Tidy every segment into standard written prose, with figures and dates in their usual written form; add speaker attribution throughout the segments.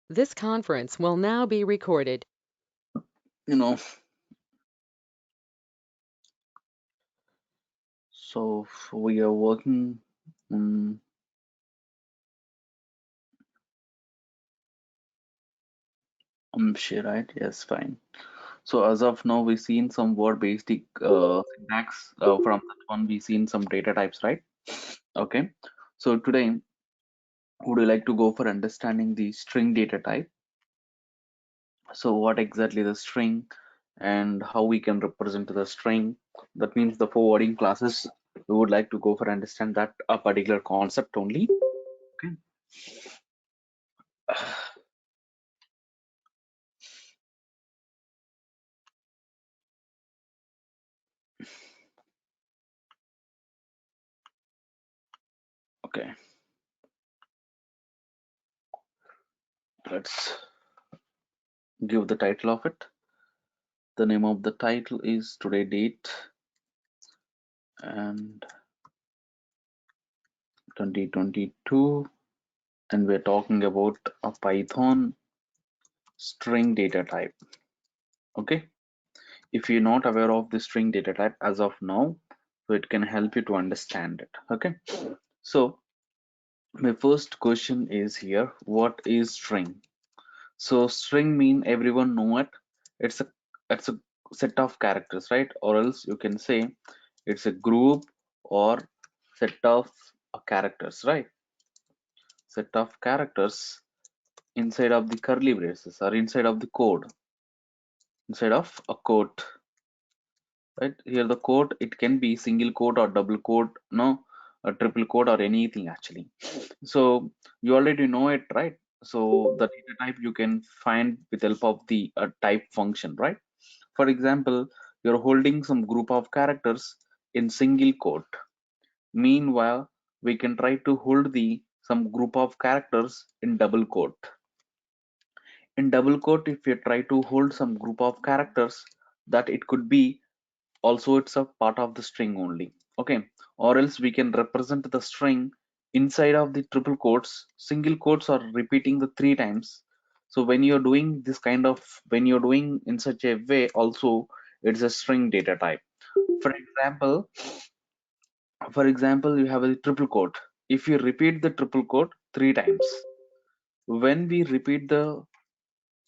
Speaker 1: This conference will now be recorded.
Speaker 2: you know so we are working on right? Yes, fine. So as of now, we've seen some word basic syntax. From that one, we've seen some data types, right? Okay. So today, would you like to go for understanding the string data type? So what exactly the string and how we can represent the string? That means the forwarding classes. We would like to go for understand that a particular concept only. Okay. Okay. Let's give the title of it. The name of the title is today date and 2022, and we're talking about a Python string data type. Okay, if you're not aware of the string data type as of now, so it can help you to understand it. Okay, so my first question is here, what is string? So string mean everyone know it. It's a it's a set of characters, right? Or else you can say it's a group or set of characters, right? Set of characters inside of the curly braces or inside of the code, inside of a quote, right? Here the quote, it can be single quote or double quote, no, a triple quote or anything actually. So you already know it, right? So the data type you can find with help of the type function, right? For example, you're holding some group of characters in single quote. Meanwhile, we can try to hold the some group of characters in double quote. In double quote, if you try to hold some group of characters, that it could be also it's a part of the string only. Okay, or else we can represent the string inside of the triple quotes. Single quotes are repeating the 3 times. So when you're doing this kind of, when you're doing in such a way also, it's a string data type. For example, you have a triple quote. If you repeat the triple quote 3 times, when we repeat the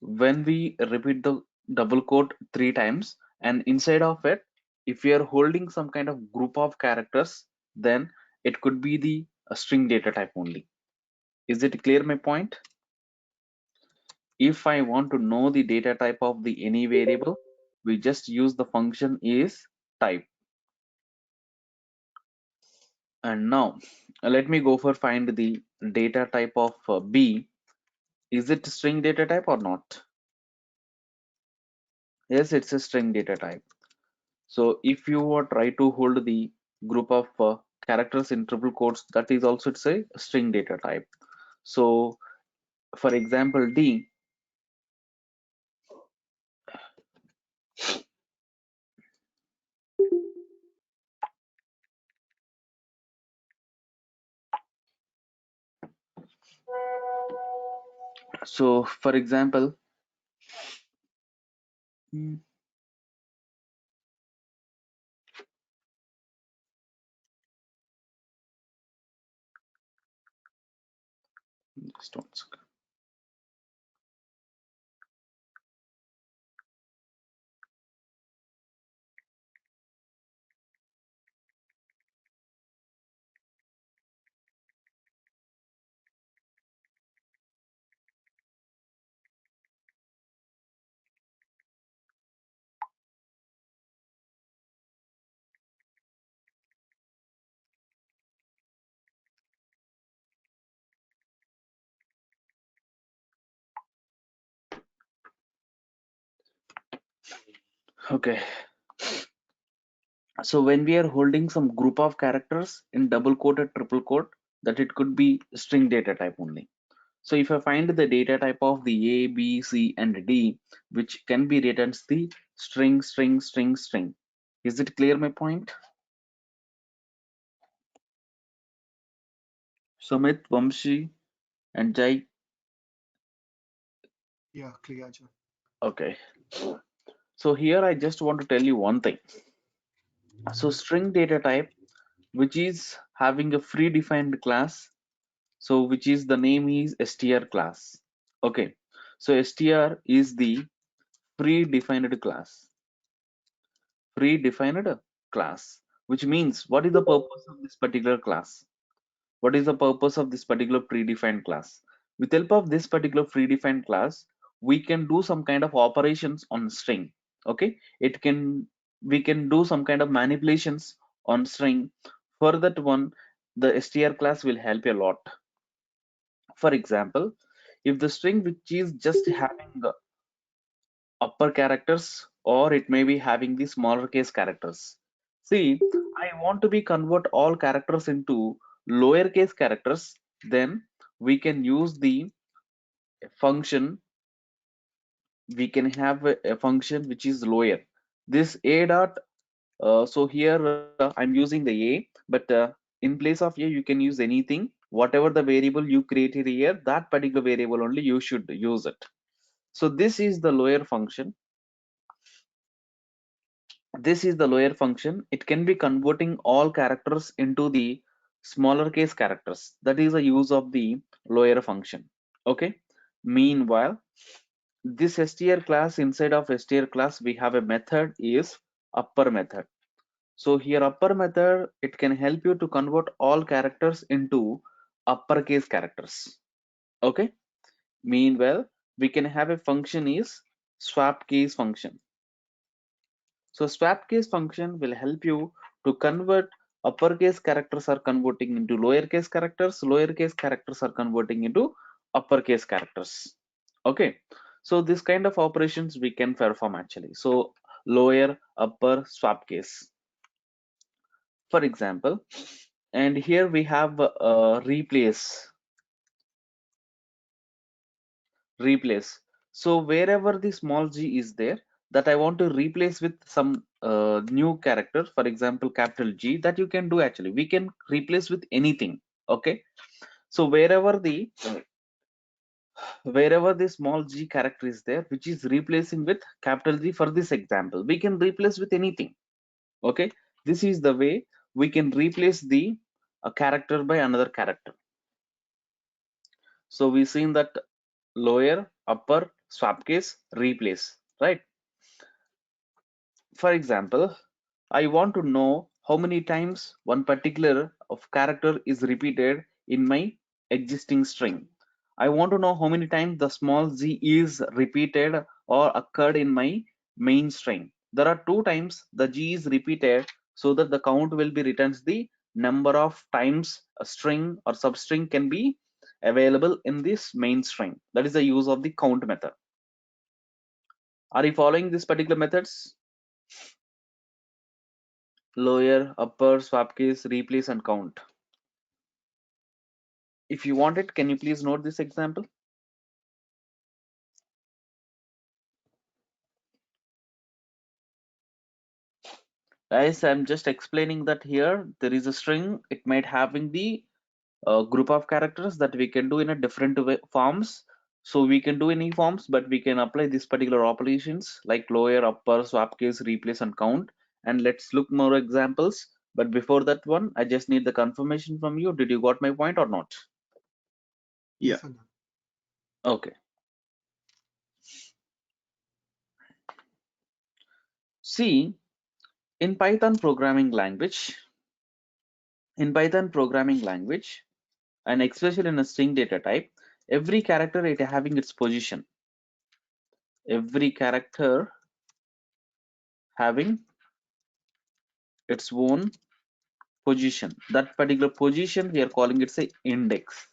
Speaker 2: when we repeat the double quote 3 times, and inside of it, if we are holding some kind of group of characters, then it could be the string data type only. Is it clear my point? If I want to know the data type of the any variable, we just use the function is type. And now let me go for find the data type of b. Is it string data type or not? Yes, it's a string data type. So if you try to hold the group of characters in triple quotes, that is also it's a string data type. So for example, D. So for example, hmm, just one second. Okay. So when we are holding some group of characters in double quote or triple quote, that it could be string data type only. So if I find the data type of the A, B, C, and D, which can be written as the string, string, string, string. Is it clear my point? Sumit, Vamshi, and Jai.
Speaker 3: Yeah, clear, Ajay.
Speaker 2: Okay. So here I just want to tell you one thing. So string data type, which is having a predefined class, so which is the name is str class. Okay. So str is the predefined class. Predefined class, which means what is the purpose of this particular class? What is the purpose of this particular predefined class? With help of this particular predefined class, we can do some kind of operations on string. Okay, we can do some kind of manipulations on string. For that one, the str class will help you a lot. For example, if the string which is just having the upper characters, or it may be having the smaller case characters. See, I want to be convert all characters into lowercase characters, then we can use the function. We can have a function which is lower. This a dot. So here I'm using the a, but in place of a you can use anything. Whatever the variable you created here, that particular variable only you should use it. So this is the lower function. This is the lower function. It can be converting all characters into the smaller case characters. That is the use of the lower function. Okay. Meanwhile, this str class, inside of str class, we have a method is upper method. So here upper method, it can help you to convert all characters into uppercase characters. Okay. Meanwhile, we can have a function is swap case function. So swap case function will help you to convert uppercase characters are converting into lowercase characters, lowercase characters are converting into uppercase characters. Okay, so this kind of operations we can perform actually. So lower, upper, swap case, for example, and here we have replace. So wherever the small g is there, that I want to replace with some new character, for example capital G, that you can do actually. We can replace with anything. Okay, so wherever the small g character is there, which is replacing with capital G, for this example we can replace with anything. Okay, this is the way we can replace the a character by another character. So we seen that lower, upper, swap case, replace, right? For example, I want to know how many times one particular of character is repeated in my existing string. I want to know how many times the small z is repeated or occurred in my main string. There are two times the g is repeated, so that the count will be returns the number of times a string or substring can be available in this main string. That is the use of the count method. Are you following this particular methods? Lower, upper, swap case, replace, and count. If you want it, can you please note this example? Guys, I'm just explaining that here there is a string. It might having the group of characters that we can do in a different way, forms. So we can do any forms, but we can apply this particular operations like lower, upper, swap case, replace, and count. And let's look more examples. But before that one, I just need the confirmation from you. Did you got my point or not?
Speaker 3: Yes,
Speaker 4: Yeah.
Speaker 3: Ajay.
Speaker 2: Okay. See, in Python programming language, and especially in a string data type, every character it having its position. Every character having its own position. That particular position we are calling it a index.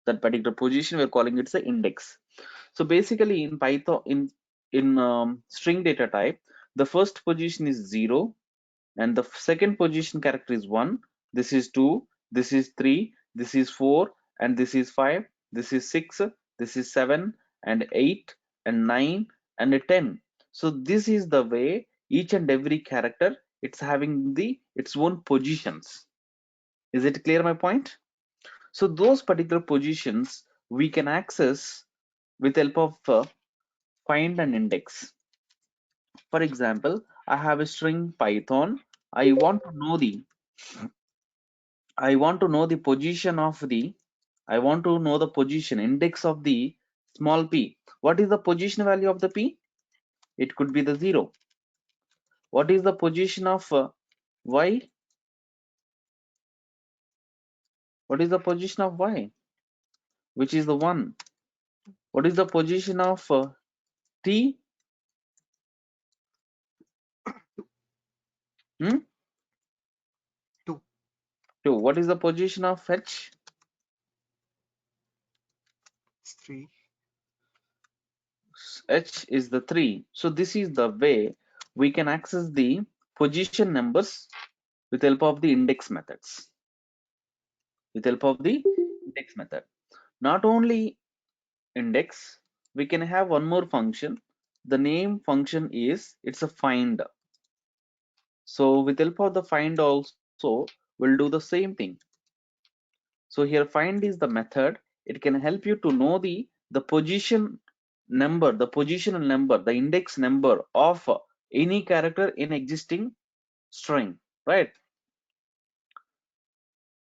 Speaker 2: That particular position we are calling it a index. So basically in Python, in string data type, the first position is 0, and the second position character is 1. This is 2, this is 3, this is 4, and this is 5, this is 6, this is 7, and 8, and 9, and 10. So this is the way each and every character it's having the its own positions. Is it clear my point? So those particular positions we can access with help of find an index. For example, I have a string Python. I want to know the position of the position index of the small p. What is the position value of the p? It could be the 0. What is the position of y? What is the position of y? Which is the 1. What is the position of t?
Speaker 3: 2.
Speaker 2: 2. What is the position of h?
Speaker 3: It's 3.
Speaker 2: H is the 3. So this is the way we can access the position numbers with help of the index methods. With help of the index method. Not only index, we can have one more function. The name function is, it's a find. So with help of the find also, we'll do the same thing. So here find is the method. It can help you to know the position number, the positional number, the index number of any character in existing string, right?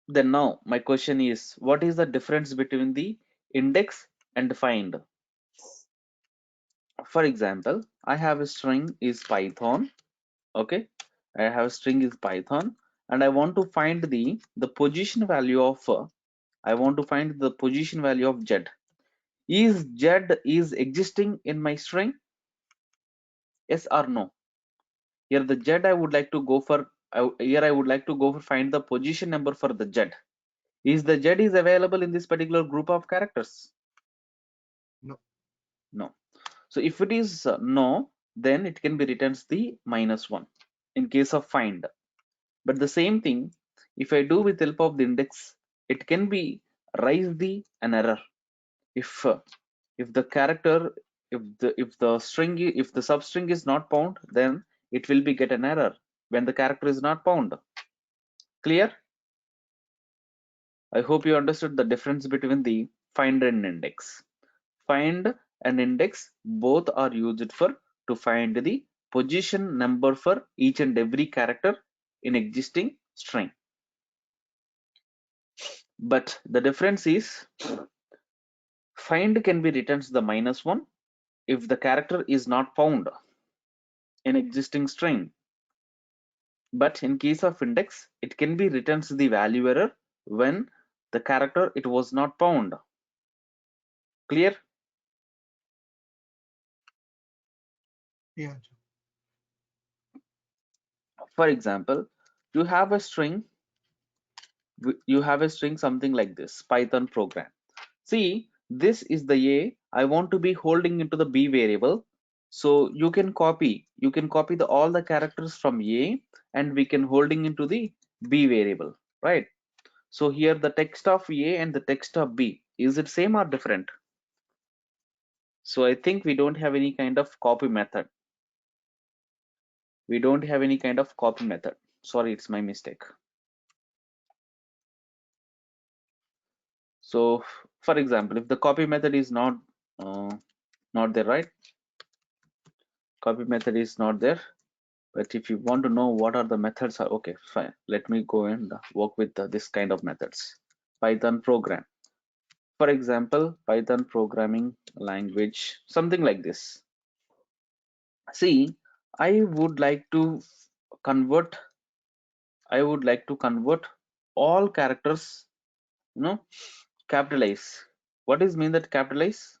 Speaker 2: Then now my question is, what is the difference between the index and find? For example, I have a string is Python. Okay, I have a string is Python, and I want to find the position value of z. Is z is existing in my string? Yes or no? Here the z I would like to go for find the position number for the z. Is the z is available in this particular group of characters?
Speaker 3: No.
Speaker 2: No. So if it is no, then it can be returns the -1 in case of find. But the same thing, if I do with help of the index, it can be raise an error. If the character, if the substring is not found, then it will be get an error when the character is not found. Clear? I hope you understood the difference between the find and index. Find and index both are used for to find the position number for each and every character in existing string. But the difference is, find can be returns the -1 if the character is not found in existing string. But in case of index, it can be returns the value error when the character it was not found. Clear?
Speaker 3: Yeah.
Speaker 2: For example, you have a string something like this, Python program. See, this is the a, I want to be holding into the b variable. So you can copy all the characters from a, and we can holding into the b variable, right? So here the text of a and the text of b, is it same or different? So I think we don't have any kind of copy method. Sorry, it's my mistake. So for example, if the copy method is not there, right? Copy method is not there. But if you want to know what are the methods, okay, fine. Let me go and work with this kind of methods. Python program. For example, Python programming language, something like this. See, I would like to convert all characters, capitalize. What is mean that capitalize?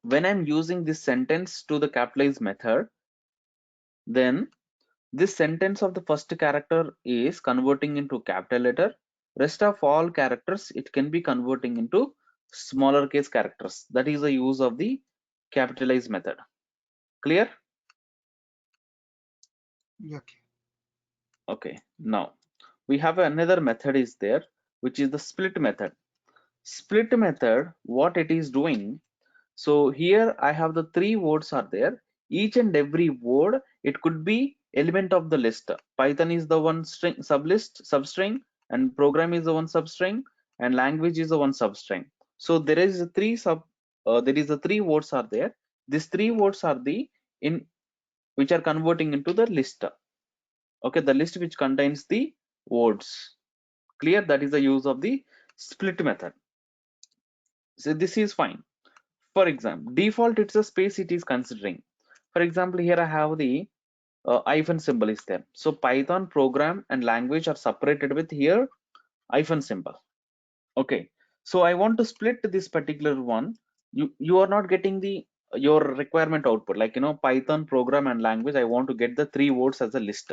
Speaker 2: When I'm using this sentence to the capitalize method, then this sentence of the first character is converting into capital letter. Rest of all characters, it can be converting into smaller case characters. That is the use of the capitalize method. Clear?
Speaker 3: Yeah.
Speaker 2: Okay. Now we have another method is there, which is the split method. Split method, what it is doing? So here I have the 3 words are there. Each and every word, it could be element of the list. Python is the one string substring, and program is the one substring, and language is the one substring. So there is a 3 words are there. These 3 words are the in which are converting into the list. Okay, the list which contains the words. Clear? That is the use of the split method. So this is fine. For example, default it's a space it is considering. For example, here I have the hyphen symbol is there. So Python program and language are separated with here hyphen symbol. Okay, so I want to split this particular one. You are not getting the your requirement output, like Python program and language. I want to get the 3 words as a list,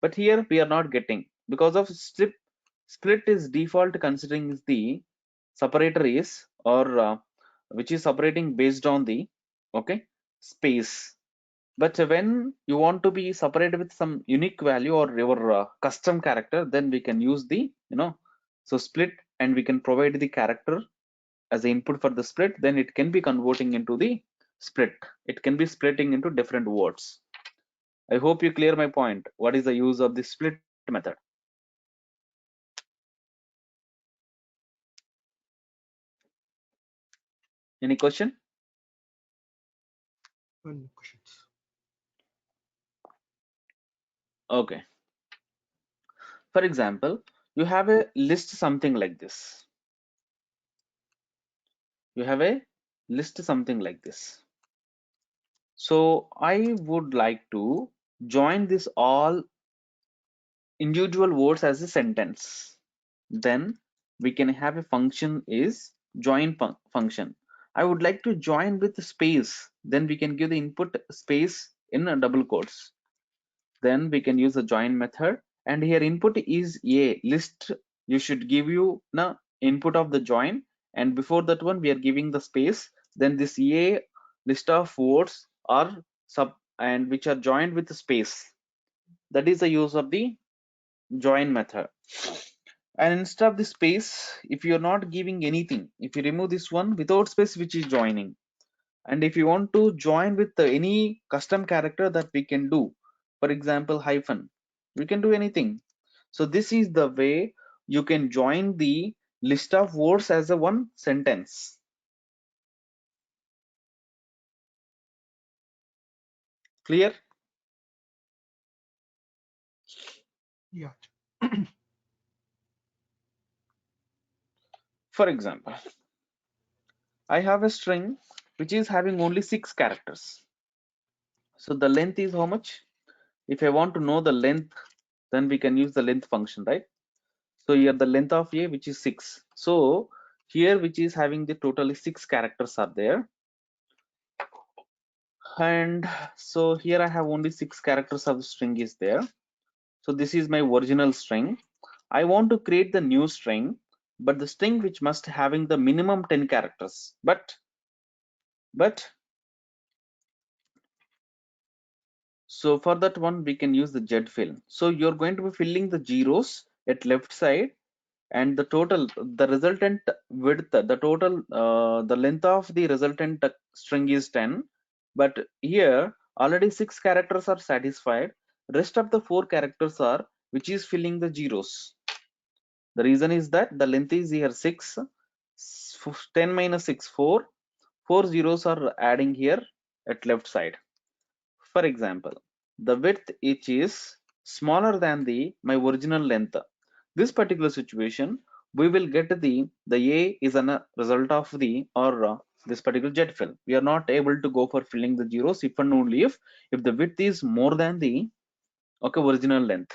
Speaker 2: but here we are not getting because of split is default considering is the separator is or which is separating based on the space. But when you want to be separated with some unique value or your custom character, then we can use the so split, and we can provide the character as the input for the split. Then it can be converting into the split. It can be splitting into different words. I hope you clear my point. What is the use of the split method? Any question?
Speaker 3: One questions.
Speaker 2: Okay. For example, you have a list something like this. You have a list something like this. So I would like to join this all individual words as a sentence. Then we can have a function is join function. I would like to join with space. Then we can give the input space in a double quotes. Then we can use the join method, and here input is a list. You should give you the input of the join, and before that one we are giving the space. Then this a list of words are sub and which are joined with the space. That is the use of the join method. And instead of the space, if you're not giving anything, if you remove this one without space which is joining, and if you want to join with any custom character, that we can do, for example hyphen, we can do anything. So this is the way you can join the list of words as a one sentence. Clear?
Speaker 3: Yeah.
Speaker 2: For example, I have a string which is having only 6 characters. So the length is how much? If I want to know the length, then we can use the length function, right? So here the length of a which is 6. So here which is having the totally 6 characters are there, and so here I have only 6 characters of the string is there. So this is my original string. I want to create the new string, but the string which must having the minimum 10 characters. But so for that one we can use the jet fill. So you're going to be filling the zeros at left side, and the total, the resultant width, the total the length of the resultant string is 10, but here already 6 characters are satisfied. Rest of the 4 characters are which is filling the zeros. The reason is that the length is here 6, 10 minus 6 4, 4 zeros are adding here at left side. For example, the width which is smaller than my original length. This particular situation, we will get the A is a result of the or this particular jet fill. We are not able to go for filling the zeros if and only if the width is more than the original length.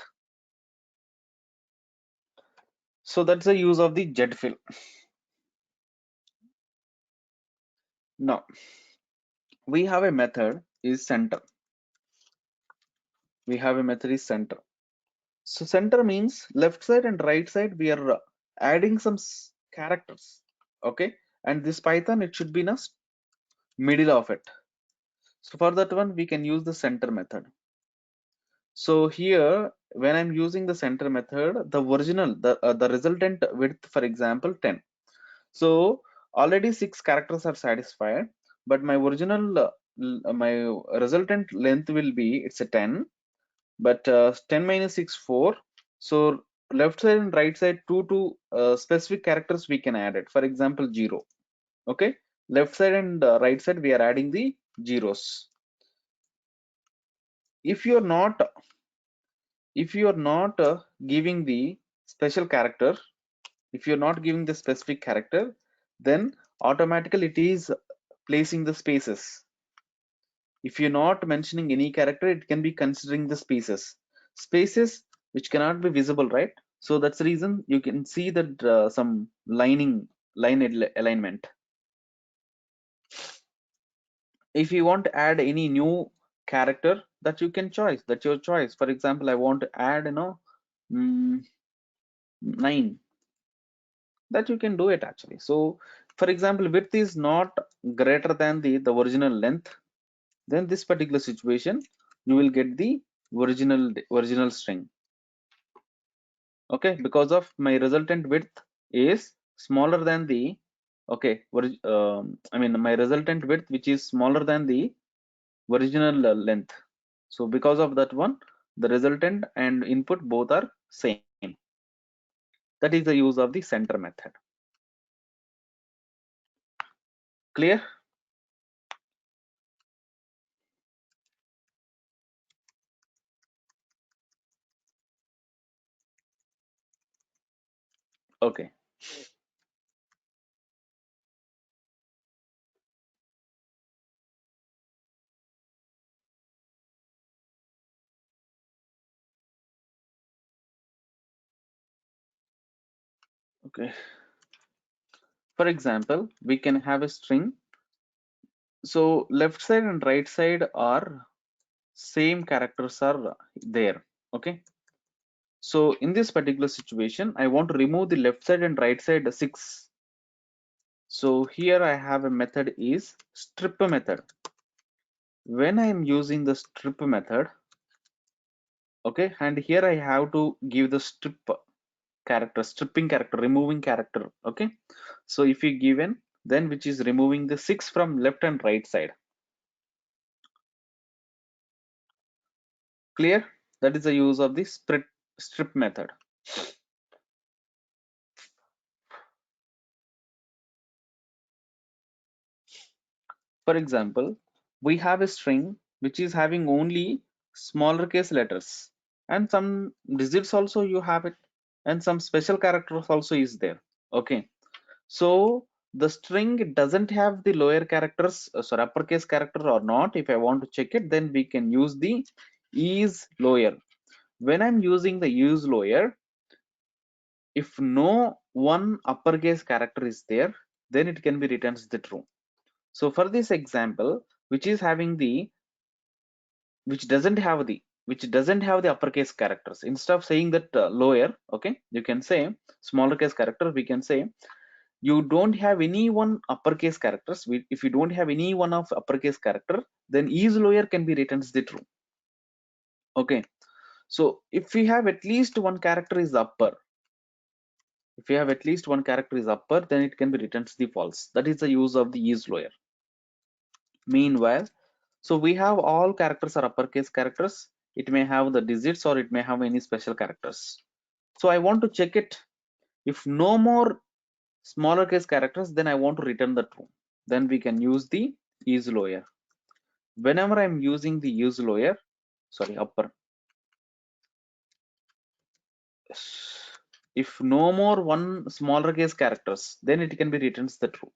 Speaker 2: So that's the use of the jet fill. Now we have a method is center. We have a method is center. So center means left side and right side we are adding some characters, okay, and this Python it should be in a middle of it. So for that one we can use the center method. So here when I'm using the center method, the original the resultant width, for example 10. So already 6 characters are satisfied, but my original my resultant length will be it's a 10, but 10 minus 6 4. So left side and right side two specific characters we can add it, for example 0. Okay, left side and right side we are adding the zeros. If you're not giving the special character, if you're not giving the specific character, then automatically it is placing the spaces. If you're not mentioning any character, it can be considering the spaces which cannot be visible, right? So that's the reason you can see that some line alignment. If you want to add any new character, that you can choose, that's your choice. For example, I want to add 9, that you can do it actually. So for example, width is not greater than the original length, then this particular situation you will get the original string. Okay, because of my resultant width is smaller than the I mean my resultant width which is smaller than the original length. So because of that one, the resultant and input both are same. That is the use of the center method. Clear? Okay. Okay. For example, we can have a string. So left side and right side are same characters are there. Okay. So in this particular situation, I want to remove the left side and right side 6. So here I have a method is strip method. When I am using the strip method, okay, and here I have to give the stripping character, removing character. Okay, so if you given, then which is removing the 6 from left and right side. Clear? That is the use of the strip method. For example, we have a string which is having only smaller case letters and some digits also you have it, and some special characters also is there. Okay, so the string doesn't have the lower characters, sorry, uppercase character or not. If I want to check it, then we can use the is lower. When I'm using the is lower, if no one uppercase character is there, then it can be returns the true. So for this example, which is having the which doesn't have the uppercase characters, instead of saying that lower, okay, you can say smaller case character. We can say you don't have any one uppercase characters. If you don't have any one of uppercase character, then is lower can be written as the true. Okay, so if we have at least one character is upper, then it can be written as the false. That is the use of the is lower. Meanwhile, so we have all characters are uppercase characters. It may have the digits or it may have any special characters. So I want to check it. If no more smaller case characters, then I want to return the true. Then we can use the is lower. Whenever I'm using the is lower, sorry, upper, if no more one smaller case characters, then it can be written as the true.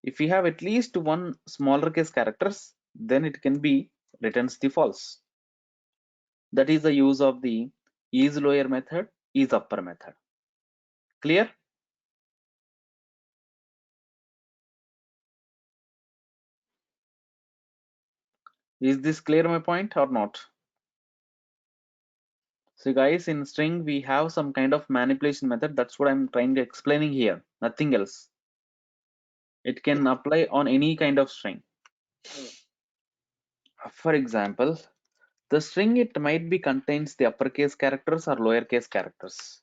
Speaker 2: If we have at least one smaller case characters, then it can be written as the false. That is the use of the is lower method, is upper method. Clear? Is this clear my point or not? So guys, in string we have some kind of manipulation method. That's what I'm trying to explaining here, nothing else. It can apply on any kind of string. For example, the string, it might be contains the uppercase characters or lowercase characters.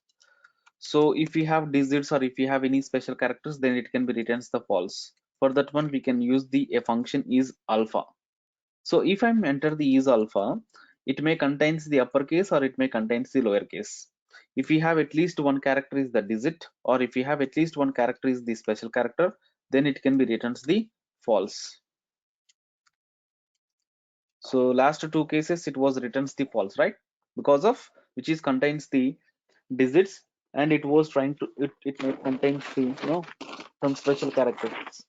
Speaker 2: So if you have digits or if you have any special characters, then it can be returns the false. For that one, we can use the a function is alpha. So if I'm enter the is alpha, it may contains the uppercase or it may contains the lowercase. If we have at least one character is the digit, or if we have at least one character is the special character, then it can be returns the false. So last two cases it was returns the false, right? Because of which is contains the digits, and it was trying to it may contains the some special characters.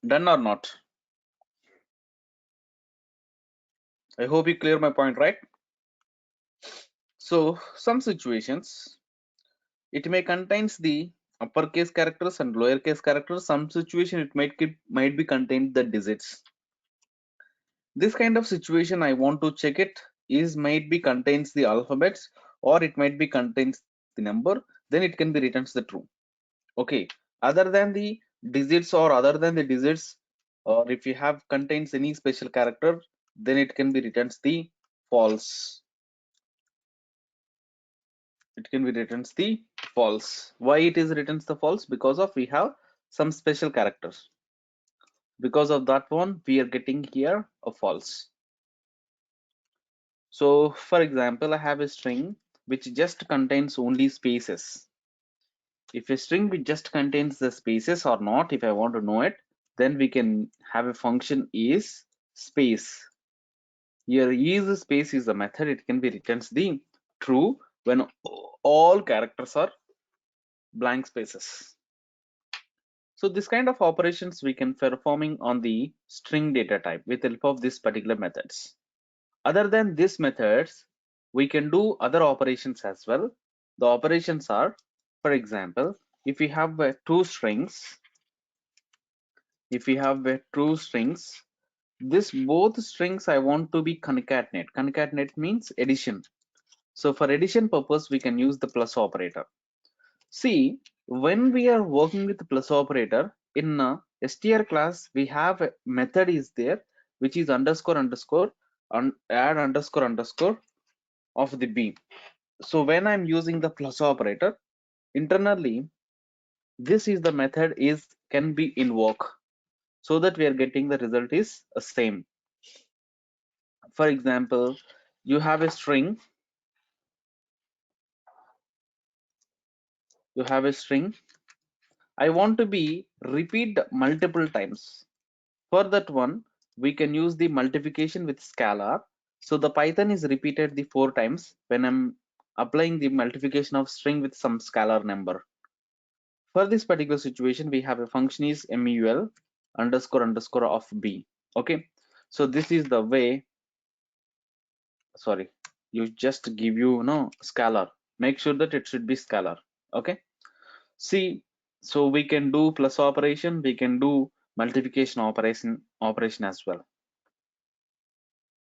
Speaker 2: Done or not? I hope you clear my point, right? So some situations it may contains the uppercase characters and lowercase characters. Some situation it might be contained the digits. This kind of situation I want to check it is might be contains the alphabets, or it might be contains the number, then it can be returns the true. Okay, other than the digits or other than the digits, or if you have contains any special character, then it can be returns the false. It can be returns the false. Why it is returns the false? Because of we have some special characters. Because of that one, we are getting here a false. So for example, I have a string which just contains only spaces. If a string which just contains the spaces or not, if I want to know it, then we can have a function is space. Here is space is the method. It can be returns the true when all characters are blank spaces. So this kind of operations we can performing on the string data type with the help of this particular methods. Other than these methods, we can do other operations as well. The operations are, for example, if we have two strings, this both strings I want to be concatenate. Concatenate means addition. So for addition purpose, we can use the plus operator. See, when we are working with the plus operator in str class, we have a method is there which is underscore underscore add underscore underscore of the b. So when I'm using the plus operator internally, this is the method is can be invoke, so that we are getting the result is same. For example, you have a string, I want to be repeat multiple times. For that one, we can use the multiplication with scalar. So the Python is repeated the 4 times when I'm applying the multiplication of string with some scalar number. For this particular situation, we have a function is mul underscore underscore of b. Okay, so this is the way. Sorry, you just give scalar. Make sure that it should be scalar. Okay, see, so we can do plus operation, we can do multiplication operation as well.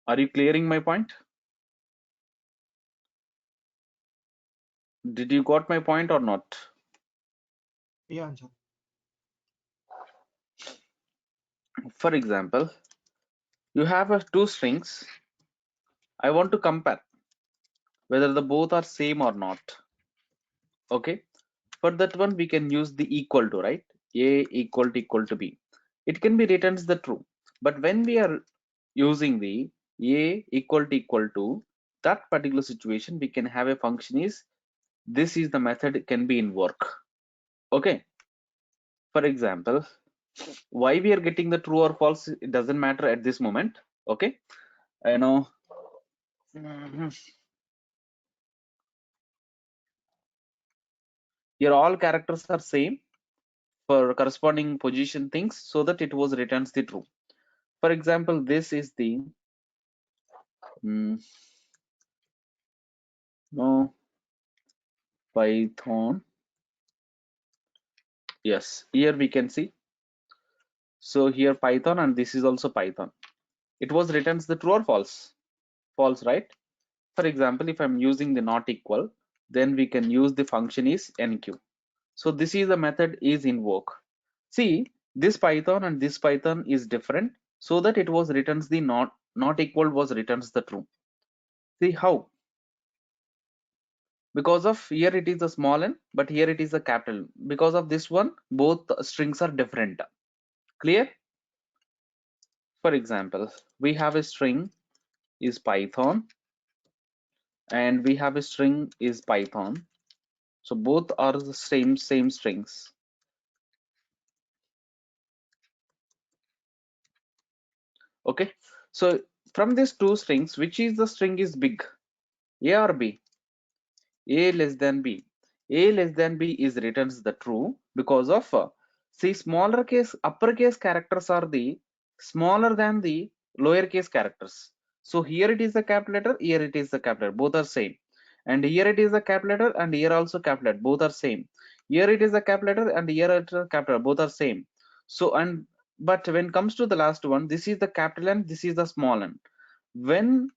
Speaker 2: Are you clearing my point? Did you got my point or not?
Speaker 3: Yeah, answer.
Speaker 2: For example, you have two strings. I want to compare whether the both are same or not. Okay, for that one we can use the equal to, right? A equal to b. It can be written as the true, but when we are using the a equal to that particular situation, we can have a function is this is the method can be in work. Okay, for example, why we are getting the true or false, it doesn't matter at this moment. Okay, I know. Here all characters are same for corresponding position things, so that it was returns the true. For example, this is the no Python. Yes, here we can see. So here Python, and this is also Python. It was returns the true or false? False, right? For example, if I'm using the not equal, then we can use the function is enqueue. So this is the method is invoke. See, this Python and this Python is different, so that it was returns the not equal was returns the true. See how? Because of here it is a small n, but here it is a capital. Because of this one, both strings are different. Clear? For example, we have a string is Python and we have a string is Python. So both are the same strings. Okay. So from these two strings, which is the string is big? A or B? A less than B. A less than B is returns the true because of see smaller case uppercase characters are the smaller than the lowercase characters. So here it is a capital letter, here it is the capital letter, both are same. And here it is a capital letter and here also capital letter, both are same. Here it is a capital letter and here it is a capital letter, both are same. So and but when comes to the last one, this is the capital N, this is the small n. When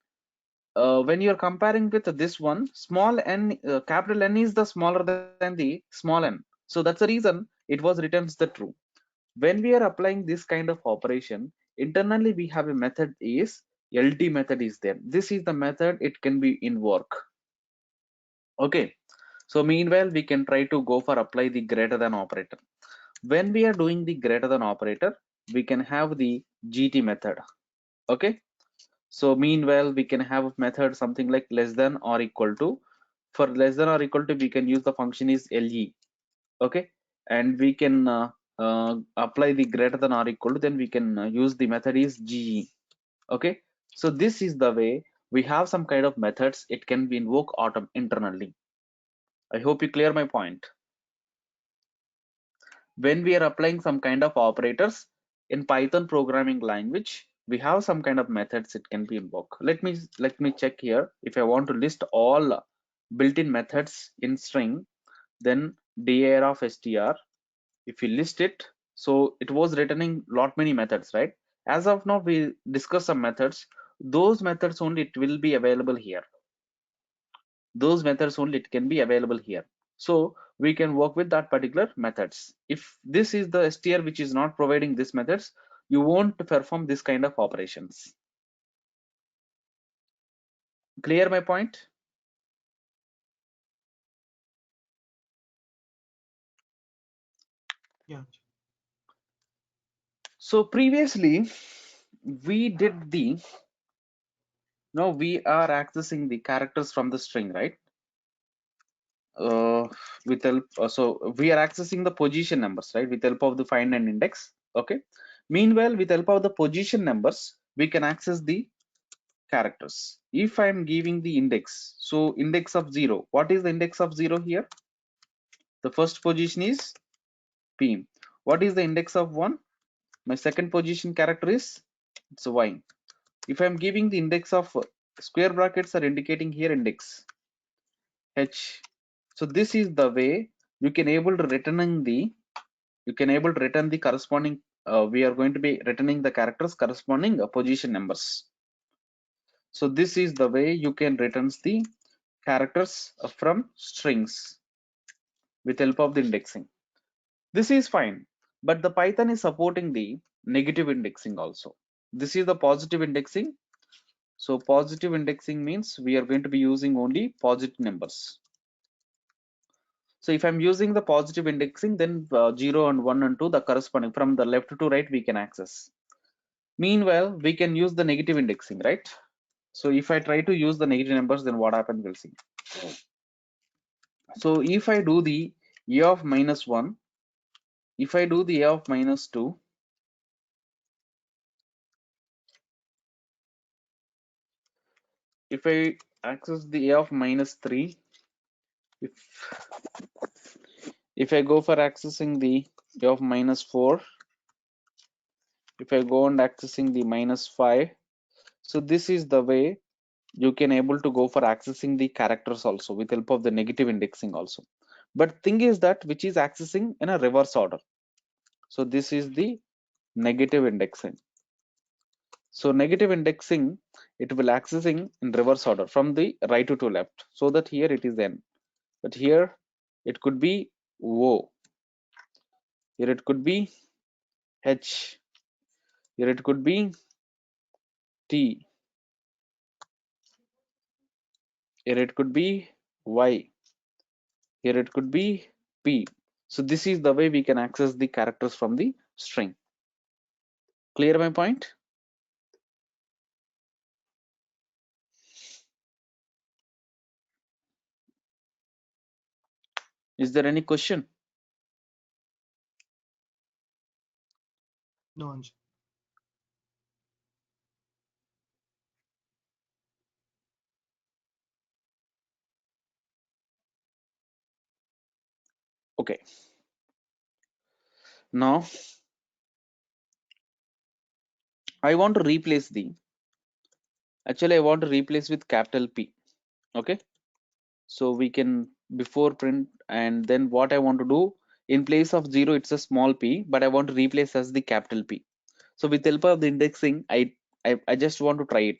Speaker 2: you're comparing with this one, small n, capital N is the smaller than the small n. So that's the reason it was returns the true. When we are applying this kind of operation, internally we have a method is LT method is there. This is the method it can be in work. Okay. So meanwhile, we can try to go for apply the greater than operator. When we are doing the greater than operator, we can have the GT method. Okay. So meanwhile, we can have a method something like less than or equal to. For less than or equal to, we can use the function is LE. Okay, and we can apply the greater than or equal to. Then we can use the method is GE. Okay, so this is the way we have some kind of methods. It can be invoked internally. I hope you clear my point. When we are applying some kind of operators in Python programming language, we have some kind of methods it can be invoked. Let me check here. If I want to list all built-in methods in string, then dir of str, if we list it, so it was returning lot many methods, right? As of now, we discuss some methods. Those methods only it will be available here. Those methods only it can be available here. So we can work with that particular methods. If this is the str which is not providing these methods, you won't perform this kind of operations. Clear my point?
Speaker 3: Yeah.
Speaker 2: So previously we did the, now we are accessing the characters from the string, right? With help, so we are accessing the position numbers, right, with help of the find and index. Okay, meanwhile with help of the position numbers we can access the characters. If I am giving the index, so index of 0, what is the index of 0 here? The first position is P. What is the index of 1? My second position character is it's Y. If I am giving the index of square brackets are indicating here index H. So this is the way you can able to return the corresponding, we are going to be returning the characters corresponding position numbers. So this is the way you can return the characters from strings with help of the indexing. This is fine, but the Python is supporting the negative indexing also. This is the positive indexing. So positive indexing means we are going to be using only positive numbers. So if I'm using the positive indexing, then 0 and 1 and 2, the corresponding from the left to right we can access. Meanwhile, we can use the negative indexing, right? So if I try to use the negative numbers, then what happens, we'll see. So if I do the a of minus 1, if I do the a of minus 2, if I access the a of minus 3, if I go for accessing the a of minus 4, if I go and accessing the minus 5, so this is the way you can able to go for accessing the characters also with help of the negative indexing also. But thing is that which is accessing in a reverse order. So this is the negative indexing. So negative indexing, it will accessing in reverse order from the right to left. So that here it is n, but here it could be O, here it could be H, here it could be T, Here it could be Y. Here it could be P. So this is the way we can access the characters from the string. Clear my point? Is there any question?
Speaker 3: No, Anshul.
Speaker 2: Okay. Now I want to replace actually I want to replace with capital P. Okay. So we can before print, and then what I want to do, in place of 0 it's a small p, but I want to replace as the capital P. So with help of the indexing, I just want to try it.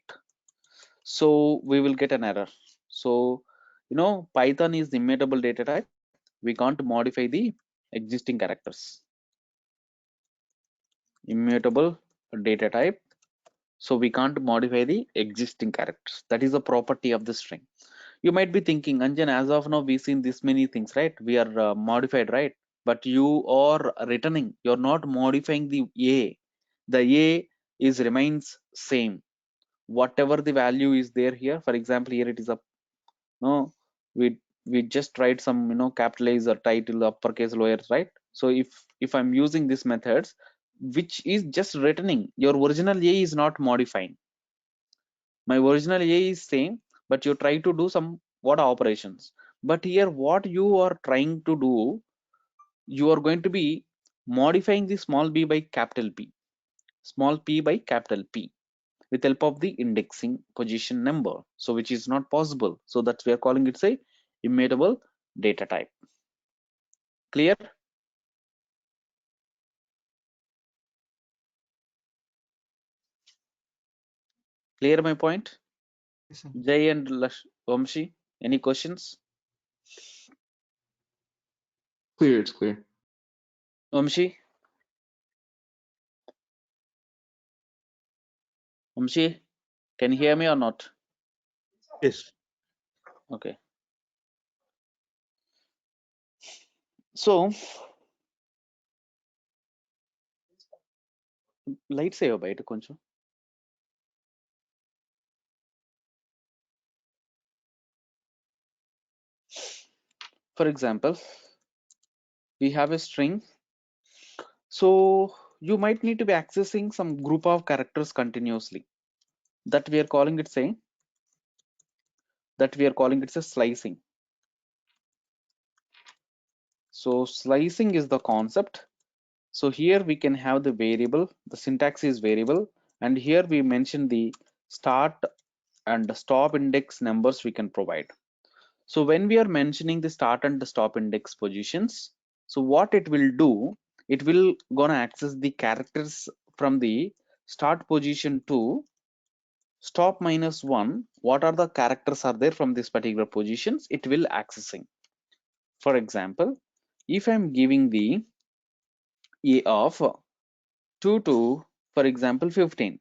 Speaker 2: So we will get an error. So Python is immutable data type. We can't modify the existing characters. Immutable data type. So we can't modify the existing characters. That is a property of the string. You might be thinking, Anjan, as of now we've seen this many things, right? We are modified, right? But you are returning, you're not modifying the a. The a is remains same. Whatever the value is there here, for example, here it is a no, we just tried some capitalize or title uppercase lower, right? So if I'm using these methods, which is just returning, your original a is not modifying. My original a is same, but you try to do some what operations. But here what you are trying to do, you are going to be modifying the small b by capital P, small p by capital P, with help of the indexing position number, so which is not possible. So that we are calling it say immutable data type. Clear? Clear my point?
Speaker 3: Yes, sir.
Speaker 2: Jay and Vamshi, any questions?
Speaker 4: Clear, it's clear.
Speaker 2: Vamshi, can you hear me or not?
Speaker 3: Yes.
Speaker 2: Okay. So light save బయట కొంచెం. For example, we have a string. So you might need to be accessing some group of characters continuously. That we are calling it saying that we are calling it a slicing. So slicing is the concept. So here we can have the variable, the syntax is variable, and here we mention the start and stop index numbers we can provide. So when we are mentioning the start and the stop index positions, so what it will do, it will gonna access the characters from the start position to stop -1. What are the characters are there from this particular positions, it will accessing. For example, if I'm giving the a of 2 to, for example, 15.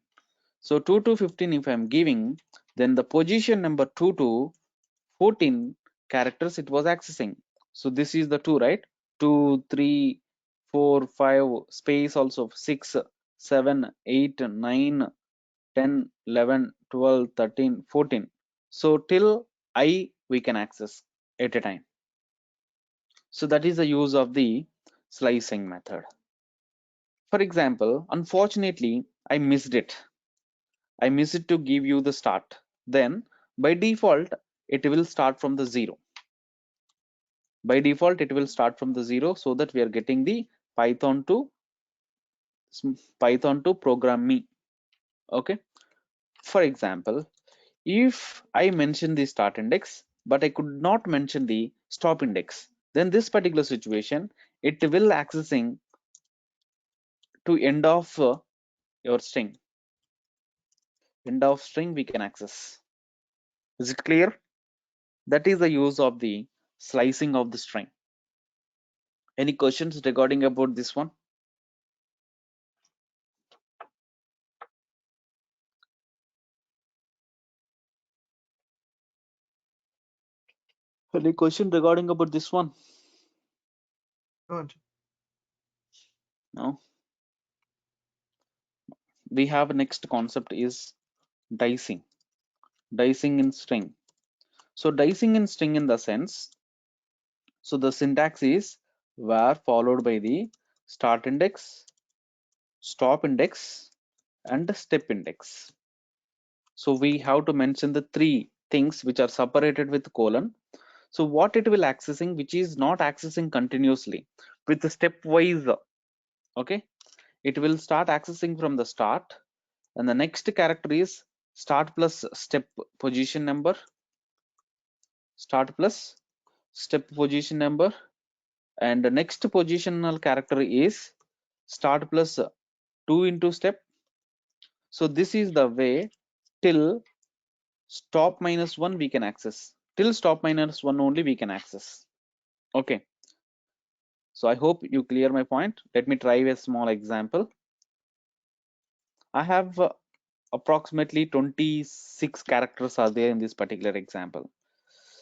Speaker 2: So 2 to 15 if I'm giving, then the position number 2 to 14 characters it was accessing. So this is the 2, right? 2, 3, 4, 5, space also 6, 7, 8, 9, 10, 11, 12, 13, 14. So till I we can access at a time. So that is the use of the slicing method. For example, unfortunately, I missed it. I missed it to give you the start. Then by default, it will start from the 0. By default, it will start from the 0, so that we are getting the Python to program me. Okay. For example, if I mention the start index, but I could not mention the stop index, then this particular situation, it will accessing to end of your string. End of string we can access. Is it clear? That is the use of the slicing of the string. Any questions regarding about this one? Any question regarding about this one?
Speaker 3: No, Anshul.
Speaker 2: No. We have next concept is dicing. Dicing in string. So dicing in string in the sense, so the syntax is var followed by the start index, stop index, and the step index. So we have to mention the three things which are separated with colon. So what it will accessing, which is not accessing continuously with the stepwise. Okay, it will start accessing from the start, and the next character is start plus step position number, start plus step position number, and the next positional character is start plus 2 into step. So this is the way till stop minus 1 we can access, till stop minus 1 only we can access. Okay, so I hope you clear my point. Let me try a small example. I have approximately 26 characters are there in this particular example,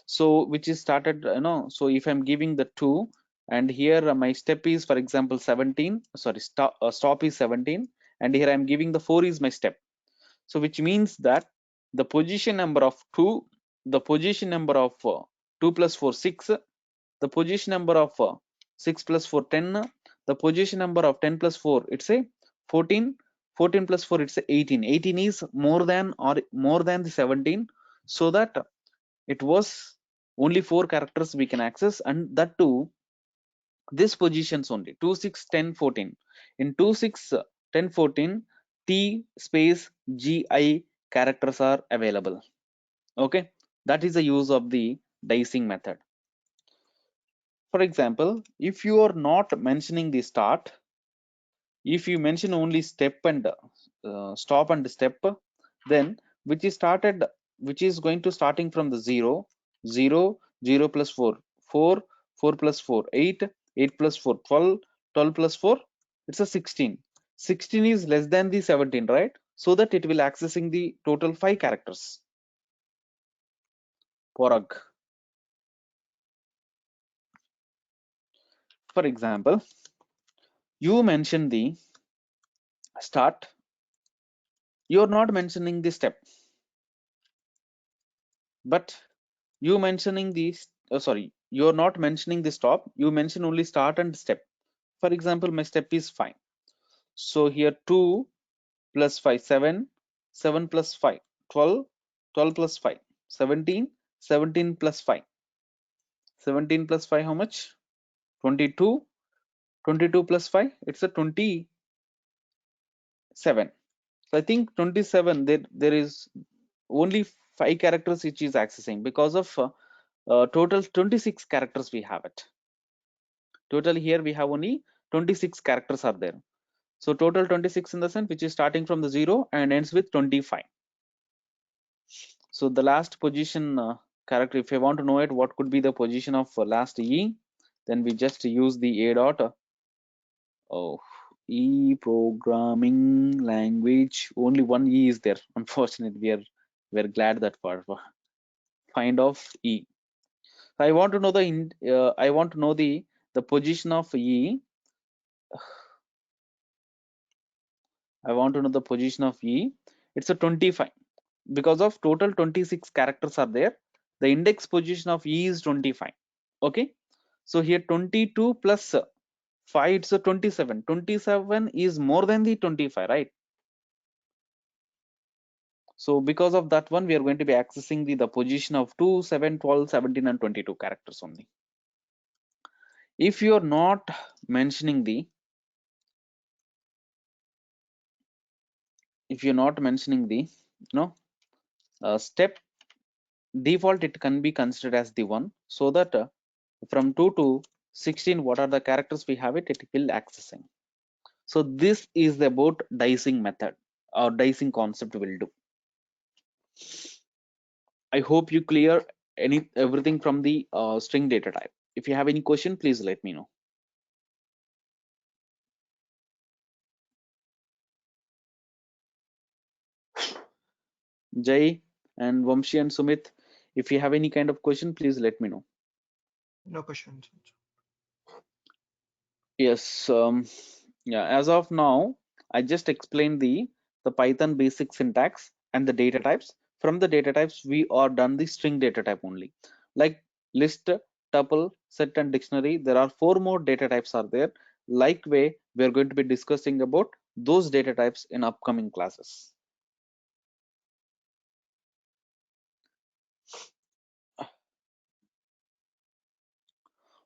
Speaker 2: so which is started, so if I'm giving the 2, and here my step is for example 17, sorry, stop is 17, and here I'm giving the 4 is my step. So which means that the position number of 2, the position number of 2 plus 4 6, the position number of 6 plus 4 10, the position number of 10 plus 4 it's a 14, 14 plus 4 it's a 18, 18 is more than or more than the 17, so that it was only 4 characters we can access, and that too this positions only 2 6 10 14. In 2 6 10 14 t space gi characters are available. Okay, that is the use of the dicing method. For example, if you are not mentioning the start, if you mention only step and stop and step, then which is started, which is going to starting from the 0 0 0 plus 4 4 4 plus 4 8 8 plus 4 12 12 plus 4 it's a 16, 16 is less than the 17, right? So that it will accessing the total 5 characters. Porag. For example, you mention the start, you're not mentioning the step, but you mentioning the sorry, you're not mentioning the stop, you mention only start and step. For example, my step is 5, so here 2 plus 5 7, 7 plus 5 12, 12 plus 5 17, 17 plus 5 17 plus 5 how much? 22, 22 plus 5 it's a 27. So I think 27, there is only 5 characters which is accessing, because of total 26 characters we have it. Total here we have only 26 characters are there. So total 26 in the sense which is starting from the 0 and ends with 25. So the last position character, if I want to know it, what could be the position of last E, then we just use the a dot oh, E programming language. Only one E is there. Unfortunately, we're glad that part. Find of E. So I want to know I want to know the position of E. I want to know the position of E. It's a 25, because of total 26 characters are there. The index position of E is 25. Okay, so here 22 plus 5 it's a 27. 27 is more than the 25, right? So because of that one, we are going to be accessing the position of 2 7 12 17 and 22 characters only. If you are not mentioning the step, default it can be considered as the 1, so that from 2 to 16 what are the characters we have, it will accessing. So this is about dicing method or dicing concept will do. I hope you clear everything from the string data type. If you have any question, please let me know. Jay and Vamshi and Sumit, if you have any kind of question, please let me know.
Speaker 3: No questions.
Speaker 2: Yes. Yeah. As of now, I just explained the Python basic syntax and the data types. From the data types, we are done the string data type only. Like list, tuple, set, and dictionary. There are 4 more data types are there. Like way, we are going to be discussing about those data types in upcoming classes.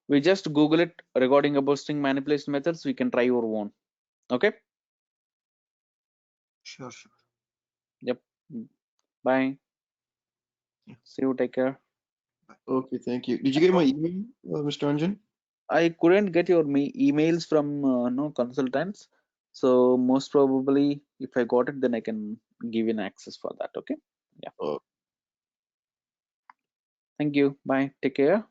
Speaker 2: We just Google it regarding about string manipulation methods. We can try your own. Okay.
Speaker 3: Sure, sure.
Speaker 2: Yep. Bye.
Speaker 3: Yeah.
Speaker 2: See you. Take care.
Speaker 4: Okay, thank you. Did you get my email, Mr. Anjan?
Speaker 2: I couldn't get your emails from no consultants. So most probably, if I got it, then I can give you an access for that. Okay. Yeah.
Speaker 4: Oh.
Speaker 2: Thank you. Bye. Take care.